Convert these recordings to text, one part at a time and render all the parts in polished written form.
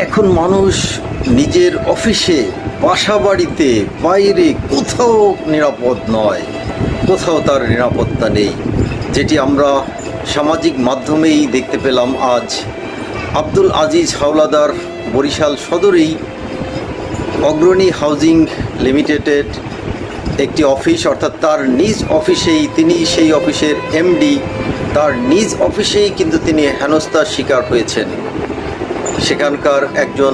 এখন মানুষ নিজের অফিসে, বাসা বাড়িতে, বাইরে কোথাও নিরাপদ নয়, কোথাও তার নিরাপত্তা নেই, যেটি আমরা সামাজিক মাধ্যমেই দেখতে পেলাম। আজ আব্দুল আজিজ হাওলাদার বরিশাল সদরেই অগ্রণী হাউজিং লিমিটেডের একটি অফিস, অর্থাৎ তার নিজ অফিসেই, তিনি সেই অফিসের এমডি, তার নিজ অফিসেই কিন্তু তিনি হেনস্থার শিকার হয়েছেন। সেখানকার একজন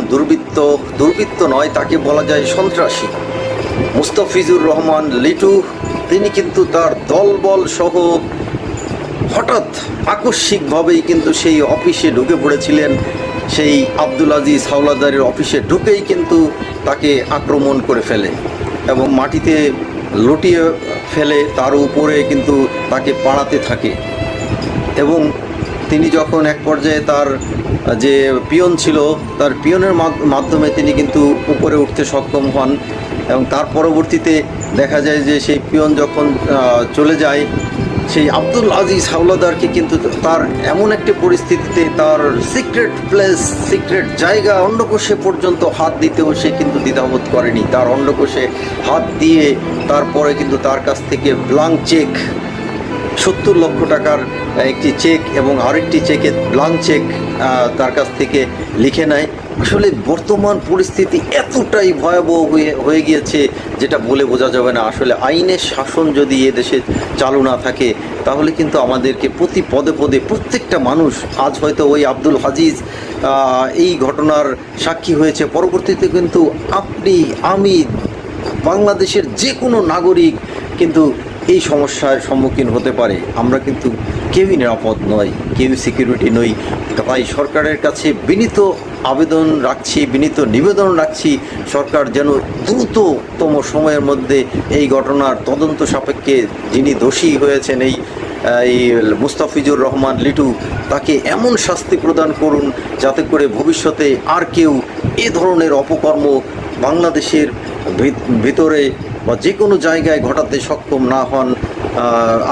দুর্বৃত্ত নয়, তাকে বলা যায় সন্ত্রাসী, মুস্তাফিজুর রহমান লিটু, তিনি কিন্তু তার দলবল সহ হঠাৎ আকস্মিকভাবেই কিন্তু সেই অফিসে ঢুকে পড়েছিলেন। সেই আব্দুল আজিজ হাওলাদারের অফিসে ঢুকেই কিন্তু তাকে আক্রমণ করে ফেলে এবং মাটিতে লুটিয়ে ফেলে, তার উপরে কিন্তু তাকে পাড়াতে থাকে। এবং তিনি যখন এক পর্যায়ে তার যে পিয়ন ছিল, তার পিয়নের মাধ্যমে তিনি কিন্তু উপরে উঠতে সক্ষম হন এবং তার পরবর্তীতে দেখা যায় যে সেই পিয়ন যখন চলে যায়, সেই আব্দুল আজিজ হাওলাদারকে কিন্তু তার এমন একটি পরিস্থিতিতে তার সিক্রেট প্লেস, সিক্রেট জায়গা, অন্ডকোষে পর্যন্ত হাত দিতেও সে কিন্তু দ্বিধাবোধ করেনি। তার অন্ডকোষে হাত দিয়ে তারপরে কিন্তু তার কাছ থেকে ব্লাঙ্ক চেক, 70 লক্ষ টাকার একটি চেক এবং আরেকটি চেকের ব্লাঙ্ক চেক তার কাছ থেকে লিখে নেয়। আসলে বর্তমান পরিস্থিতি এতটাই ভয়াবহ হয়ে গিয়েছে যেটা বলে বোঝা যাবে না। আসলে আইনের শাসন যদি এ দেশে চালু না থাকে তাহলে কিন্তু আমাদেরকে প্রতি পদে পদে প্রত্যেকটা মানুষ, আজ হয়তো ওই আব্দুল আজিজ এই ঘটনার সাক্ষী হয়েছে, পরবর্তীতে কিন্তু আপনি, আমি, বাংলাদেশের যে কোনো নাগরিক কিন্তু এই সমস্যার সম্মুখীন হতে পারে। আমরা কিন্তু কেউই নিরাপদ নয়, কেউ সিকিউরিটি নই। তাই সরকারের কাছে বিনীত আবেদন রাখছি, বিনীত নিবেদন রাখছি, সরকার যেন দ্রুততম সময়ের মধ্যে এই ঘটনার তদন্ত সাপেক্ষে যিনি দোষী হয়েছেন এই মুস্তাফিজুর রহমান লিটু, তাকে এমন শাস্তি প্রদান করুন যাতে করে ভবিষ্যতে আর কেউ এ ধরনের অপকর্ম বাংলাদেশের ভিতরে বা যে কোনো জায়গায় ঘটাতে সক্ষম না হন।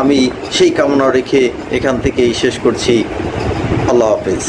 আমি সেই কামনা রেখে এখান থেকেই শেষ করছি। আল্লাহ হাফেজ।